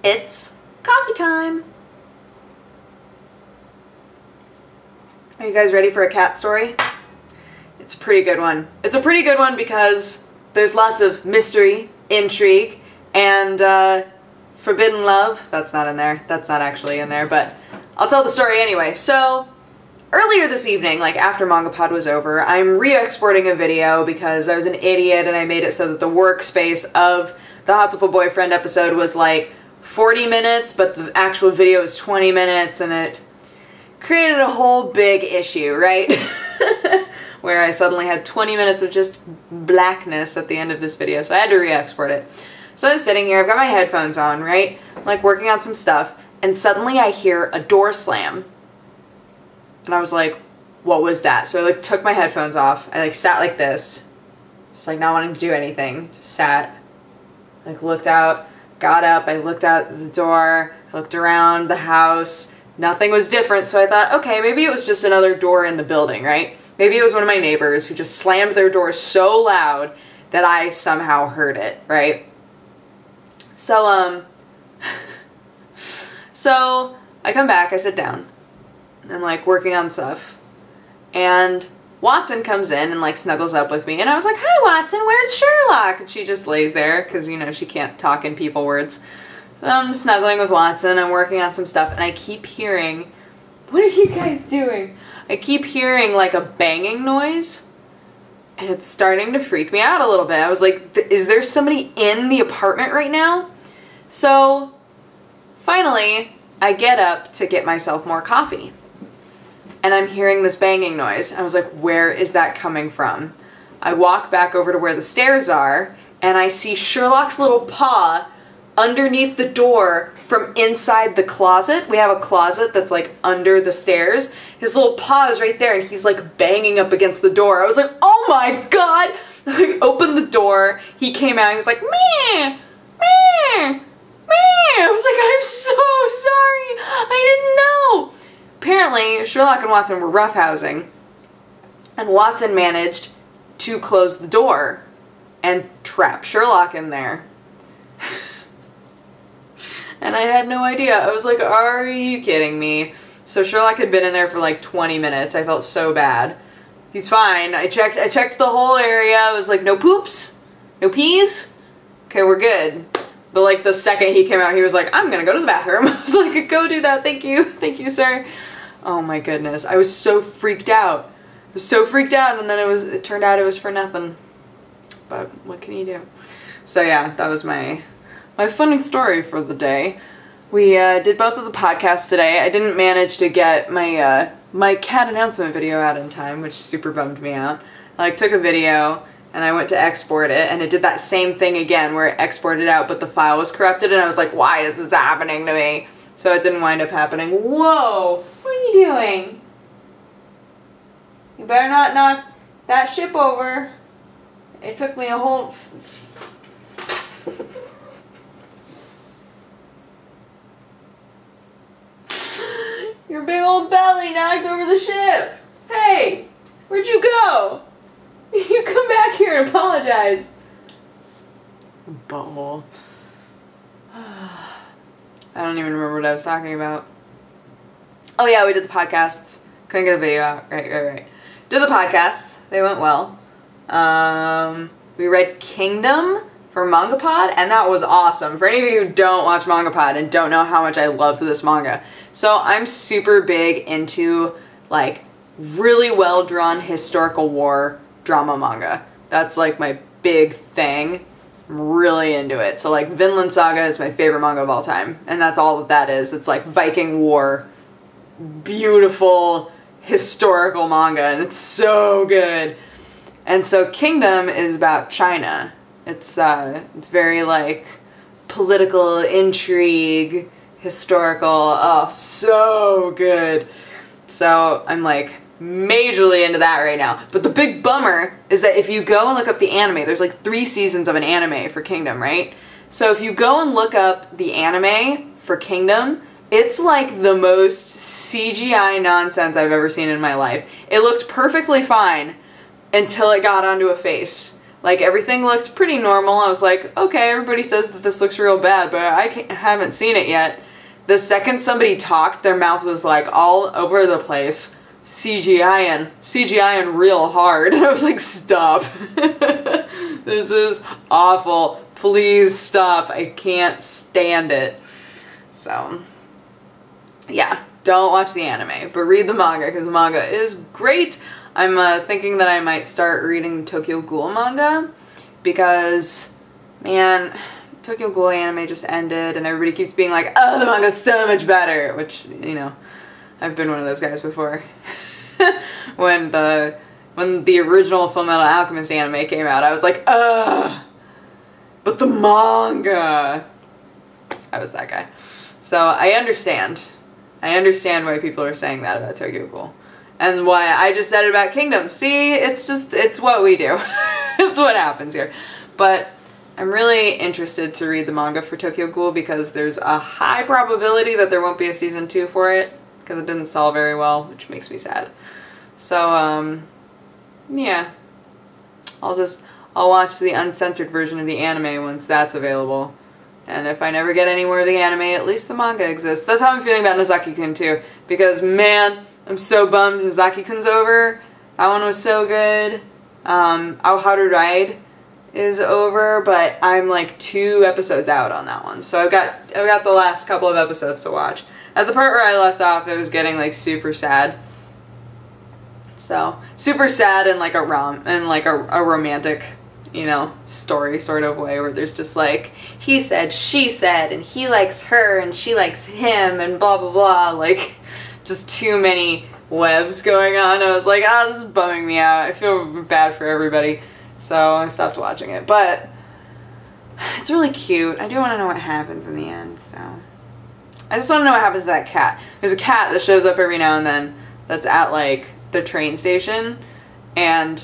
It's coffee time! Are you guys ready for a cat story? It's a pretty good one. It's a pretty good one because there's lots of mystery, intrigue, and forbidden love. That's not in there. That's not actually in there, but I'll tell the story anyway. So, earlier this evening, like after MangaPod was over, I'm re-exporting a video because I was an idiot and I made it so that the workspace of the Hatoful Boyfriend episode was like 40 minutes, but the actual video was 20 minutes, and it created a whole big issue, right? Where I suddenly had 20 minutes of just blackness at the end of this video, so I had to re-export it. So I'm sitting here, I've got my headphones on, right? Like working on some stuff, and suddenly I hear a door slam. And I was like, what was that? So I like took my headphones off, I like sat like this, just like not wanting to do anything, just sat, like looked out, got up, I looked out the door, I looked around the house, nothing was different, so I thought, okay, maybe it was just another door in the building, right? Maybe it was one of my neighbors who just slammed their door so loud that I somehow heard it, right? So, so I come back, I sit down, I'm like working on stuff, and Watson comes in and like snuggles up with me, and I was like, hi Watson, where's Sherlock? And she just lays there, because you know, she can't talk in people words. So I'm snuggling with Watson, I'm working on some stuff, and I keep hearing, what are you guys doing? I keep hearing like a banging noise, and it's starting to freak me out a little bit. I was like, is there somebody in the apartment right now? So finally, I get up to get myself more coffee, and I'm hearing this banging noise. I was like, where is that coming from? I walk back over to where the stairs are, and I see Sherlock's little paw underneath the door from inside the closet. We have a closet that's like under the stairs. His little paw is right there, and he's like banging up against the door. I was like, oh my god! I opened the door, he came out, he was like, meh, meh, meh. I was like, I'm so sorry, I didn't know. Apparently, Sherlock and Watson were roughhousing, and Watson managed to close the door and trap Sherlock in there. And I had no idea. I was like, are you kidding me? So Sherlock had been in there for like 20 minutes. I felt so bad. He's fine. I checked the whole area. I was like, no poops? No pees? Okay, we're good. But like the second he came out, he was like, I'm gonna go to the bathroom. I was like, go do that. Thank you. Thank you, sir. Oh my goodness. I was so freaked out. I was so freaked out, and then it turned out it was for nothing. But what can you do? So yeah, that was my funny story for the day. We did both of the podcasts today. I didn't manage to get my my cat announcement video out in time, which super bummed me out. I like took a video and I went to export it, and it did that same thing again where it exported out but the file was corrupted, and I was like, why is this happening to me? So it didn't wind up happening. Whoa! What are you doing? You better not knock that ship over. It took me a whole... Your big old belly knocked over the ship! Hey! Where'd you go? You come back here and apologize. Butthole. I don't even remember what I was talking about. Oh yeah, we did the podcasts. Couldn't get the video out. Right. Did the podcasts. They went well. We read Kingdom for MangaPod, and that was awesome. For any of you who don't watch MangaPod and don't know how much I loved this manga. So I'm super big into like really well drawn historical war drama manga. That's like my big thing. I'm really into it. So like Vinland Saga is my favorite manga of all time, and that's all that is. It's like Viking war, beautiful historical manga, and it's so good. And so Kingdom is about China. It's very like political intrigue, historical, oh, so good. So I'm like majorly into that right now. But the big bummer is that if you go and look up the anime, there's like 3 seasons of an anime for Kingdom, right? So if you go and look up the anime for Kingdom, it's like the most CGI nonsense I've ever seen in my life. It looked perfectly fine until it got onto a face. Like, everything looked pretty normal. I was like, okay, everybody says that this looks real bad, but haven't seen it yet. The second somebody talked, their mouth was like all over the place. CGI-ing real hard. And I was like, stop. This is awful. Please stop. I can't stand it. So, yeah, don't watch the anime, but read the manga, because the manga is great. I'm thinking that I might start reading the Tokyo Ghoul manga, because, man, Tokyo Ghoul anime just ended, and everybody keeps being like, oh, the manga's so much better, which, you know, I've been one of those guys before. When the original Fullmetal Alchemist anime came out, I was like, ugh, but the manga. I was that guy. So I understand. I understand why people are saying that about Tokyo Ghoul. And why I just said it about Kingdom. See, it's what we do. It's what happens here. But I'm really interested to read the manga for Tokyo Ghoul, because there's a high probability that there won't be a season 2 for it, because it didn't sell very well, which makes me sad. So, yeah. I'll watch the uncensored version of the anime once that's available. And if I never get any more of the anime, at least the manga exists. That's how I'm feeling about Nozaki-kun too. Because, man, I'm so bummed Nozaki-kun's over. That one was so good. How to Ride is over, but I'm like 2 episodes out on that one. So I've got the last couple of episodes to watch. At the part where I left off, it was getting like super sad. So, super sad in like a romantic, you know, story sort of way, where there's just like, he said, she said, and he likes her, and she likes him, and blah blah blah, like, just too many webs going on. I was like, ah, this is bumming me out. I feel bad for everybody. So I stopped watching it, but it's really cute. I do want to know what happens in the end, so. I just want to know what happens to that cat. There's a cat that shows up every now and then that's at like the train station, and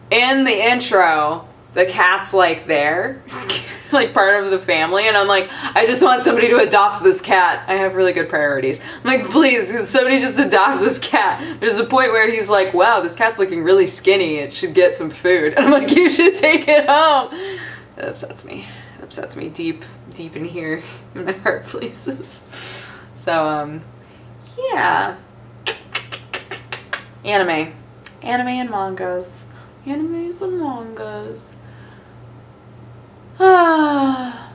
in the intro, the cat's like there, like part of the family, and I'm like, I just want somebody to adopt this cat. I have really good priorities. I'm like, please, somebody just adopt this cat. There's a point where he's like, wow, this cat's looking really skinny. It should get some food. And I'm like, you should take it home. It upsets me. It upsets me deep in here, in my heart places. So, yeah. Anime. Anime and mangas. Animes and mangas. I'm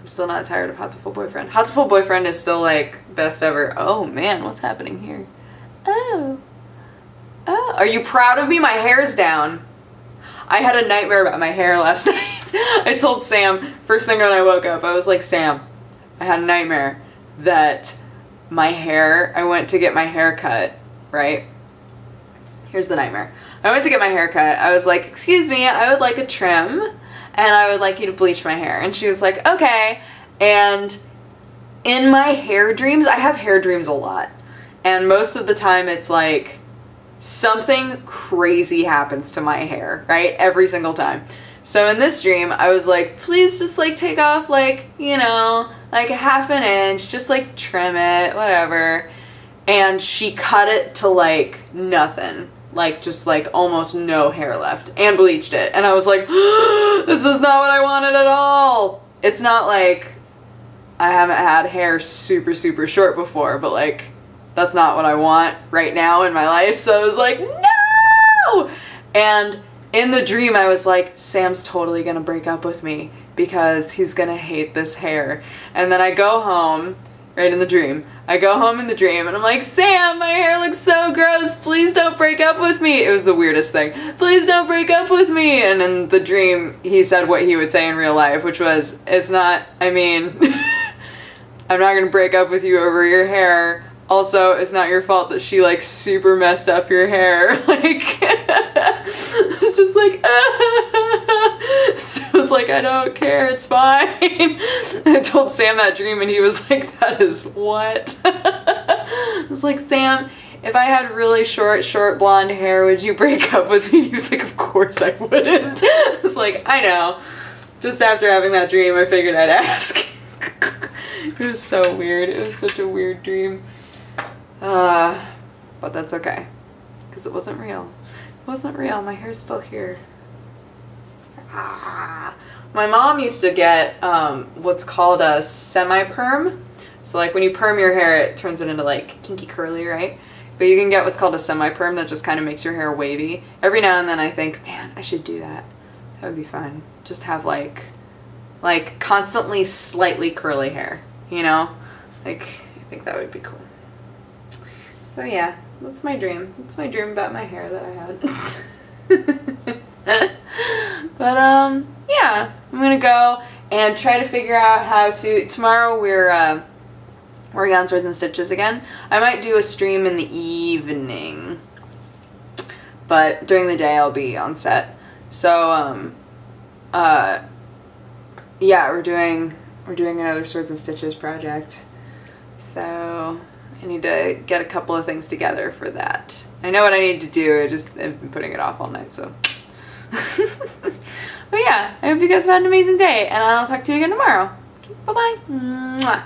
still not tired of Hot to Full Boyfriend. Hot to Full Boyfriend is still like best ever. Oh man, what's happening here? Oh. Oh, are you proud of me? My hair's down. I had a nightmare about my hair last night. I told Sam, first thing when I woke up, I was like, Sam, I had a nightmare that my hair, I went to get my hair cut, right? Here's the nightmare. I went to get my hair cut. I was like, excuse me, I would like a trim, and I would like you to bleach my hair. And she was like, okay. And in my hair dreams, I have hair dreams a lot. And most of the time it's like something crazy happens to my hair, right? Every single time. So in this dream, I was like, please just like take off like, you know, like a ½ an inch, just like trim it, whatever. And she cut it to like nothing. Like just like almost no hair left, and bleached it. And I was like, this is not what I wanted at all. It's not like I haven't had hair super short before, but like that's not what I want right now in my life. So I was like, no! And in the dream I was like, Sam's totally gonna break up with me because he's gonna hate this hair. And then I go home, right in the dream, I go home in the dream and I'm like, Sam, my hair looks so gross. Please don't break up with me. It was the weirdest thing. Please don't break up with me. And in the dream, he said what he would say in real life, which was, it's not, I mean, I'm not going to break up with you over your hair. Also, it's not your fault that she like super messed up your hair. Like, it's just like, so I was like, I don't care, it's fine. I told Sam that dream and he was like, that is what? I was like, Sam, if I had really short blonde hair, would you break up with me? And he was like, of course I wouldn't. I was like, I know. Just after having that dream, I figured I'd ask. It was so weird. It was such a weird dream. But that's okay, because it wasn't real. It wasn't real. My hair's still here. My mom used to get what's called a semi-perm. So like when you perm your hair, it turns it into like kinky curly, right? But you can get what's called a semi-perm that just kind of makes your hair wavy. Every now and then I think, man, I should do that. That would be fun. Just have like constantly slightly curly hair, you know? Like, I think that would be cool. So yeah, that's my dream. That's my dream about my hair that I had. But yeah, I'm gonna go and try to figure out how to, tomorrow we're working on Swords and Stitches again. I might do a stream in the evening, but during the day I'll be on set. So yeah, we're doing another Swords and Stitches project. So I need to get a couple of things together for that. I know what I need to do, I've been putting it off all night, so. But yeah, I hope you guys have had an amazing day, and I'll talk to you again tomorrow. Bye-bye.